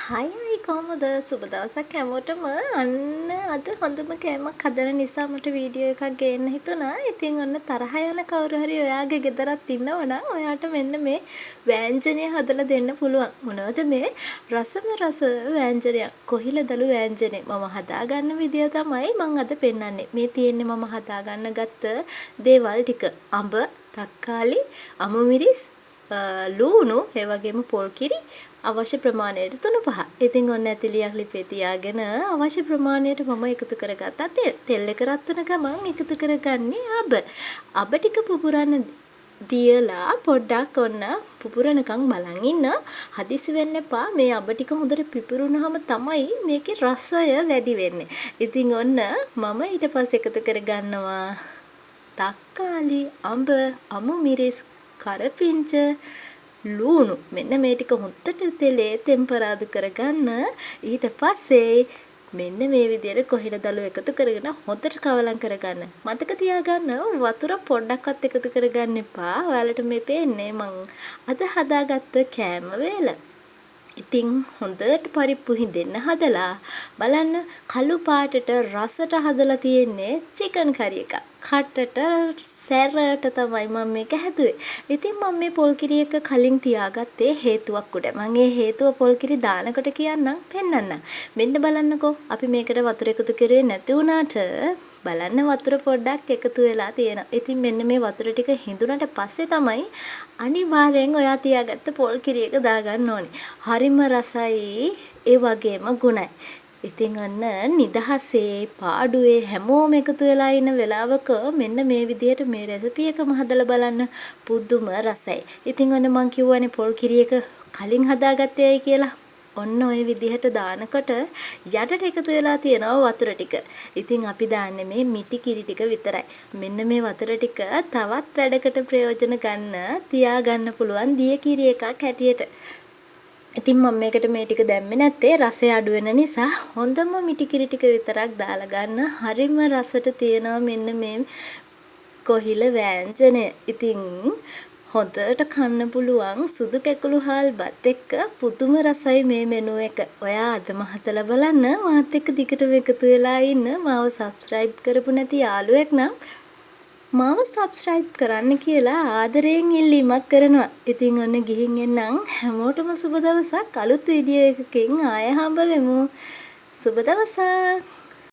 හයි කොහමද සුබ දවසක් හැමෝටම අන්න අද හොඳම කෑමක් හදන නිසා මට වීඩියෝ එකක් ගේන්න හිතුණා. ඉතින් ඔන්න තරහ යන කවුරු හරි ඔයාගේ ගෙදරත් ඉන්නවනම් ඔයාට මෙන්න මේ වෑංජනය හදලා දෙන්න පුළුවන්. මොනවද මේ රසම රස වෑංජනයක් කොහිලදළු වෑංජනේ මම හදාගන්න විදිය තමයි මම අද පෙන්නන්නේ. මේ තියෙන්නේ මම හදාගන්න ගත්ත දේවල් ටික. අඹ, තක්කාලි, අමු මිරිස්, ලූණු, ඒ වගේම පොල් කිරි අවශ්‍ය ප්‍රමාණයට 3-5. ඉතින් ඔන්න ඇතිලියක් ලිපේ තියාගෙන අවශ්‍ය ප්‍රමාණයට මම එකතු කරගත්තා තෙල්. තෙල් එක රත් වෙන ගමන් එකතු කරගන්නේ අබ. අබ ටික පුපුරන්න තියලා පොඩ්ඩක් ඔන්න පුපුරනකම් බලන් ඉන්න. හදිසි වෙන්න එපා. මේ අබ ටික හොඳට පිපුරුනහම තමයි මේකේ රසය වැඩි වෙන්නේ. ඉතින් ඔන්න මම ඊට පස්සේ එකතු කරගන්නවා තක්කාලි, අඹ, අමු මිරිස්, කරපිංච, ලූණු. මෙන්න මේ ටික හොඳට තෙලේ ටෙම්පරාදු කරගන්න. ඊට පස්සේ මෙන්න මේ විදිහට කොහිලදළු එකතු කරගෙන හොඳට කවලම් කරගන්න. මතක තියාගන්න වතුර පොඩ්ඩක්වත් එකතු කරගන්න එපා. ඔයාලට මේ පේන්නේ මං අද හදාගත්ත කෑම වේල. ඉතින් හොඳට පරිප්පු හිඳෙන්න හදලා බලන්න කළු පාටට රසට හදලා තියෙන්නේ චිකන් කරි එකක්. කටට සැරට තමයි මම මේක හැදුවේ. ඉතින් මම මේ පොල් කිරි එක කලින් තියාගත්තේ හේතුවක් උඩ. මම ඒ හේතුව පොල් කිරි දානකොට කියන්නම් පෙන්නන්න. මෙන්න බලන්නකෝ. අපි මේකට වතුර එකතු කරේ නැති වුණාට බලන්න වතුර පොඩ්ඩක් එකතු වෙලා තියෙනවා. ඉතින් මෙන්න මේ වතුර ටික හිඳුනට පස්සේ තමයි අනිවාර්යෙන් ඔයා තියාගත්ත පොල් කිරි එක දාගන්න ඕනේ. හරිම රසයි ඒ වගේම ගුණයි. ඉතින් අන්න නිදහසේ පාඩුවේ හැමෝම එකතු වෙලා ඉන්න වෙලාවක මෙන්න මේ විදියට මේ රෙසිපි එකම හදලා බලන්න පුදුම රසයි. ඉතින් ඔන්න මං කියවනේ පොල් කිරි එක කලින් හදාගත්තේයි කියලා. ඔන්න ඔය විදිහට දානකොට යටට එකතු වෙලා තියෙනවා වතුර ටික. ඉතින් අපි දාන්නේ මේ මිටි කිරි ටික විතරයි. මෙන්න මේ වතුර ටික තවත් වැඩකට ප්‍රයෝජන ගන්න තියාගන්න පුළුවන් දිය කිරි එකක් හැටියට. ඉතින් මම මේකට මේ ටික දැම්මේ නැත්තේ රසය අඩු වෙන නිසා හොඳම මිටි කිරි ටික විතරක් දාලා ගන්න. හරිම රසට තියෙනවා මෙන්න මේ කොහිල වෑංජනය. ඉතින් හොඳට කන්න පුළුවන් සුදු කැකුළු හාල් බත් එක්ක පුදුම රසයි මේ මෙනු එක. ඔයා අදම හදලා බලන්න. මාත් එක්ක දිගටම එකතු වෙලා ඉන්න. මාව subscribe කරපු නැති යාළුවෙක් නම් මාව subscribe කරන්න කියලා ආදරයෙන් ඉල්ලීමක් කරනවා. ඉතින් ඔන්න ගිහින් එන්නම්. හැමෝටම සුබ දවසක්. අලුත් වීඩියෝ එකකින් ආයෙ හම්බ වෙමු. සුබ දවසක්.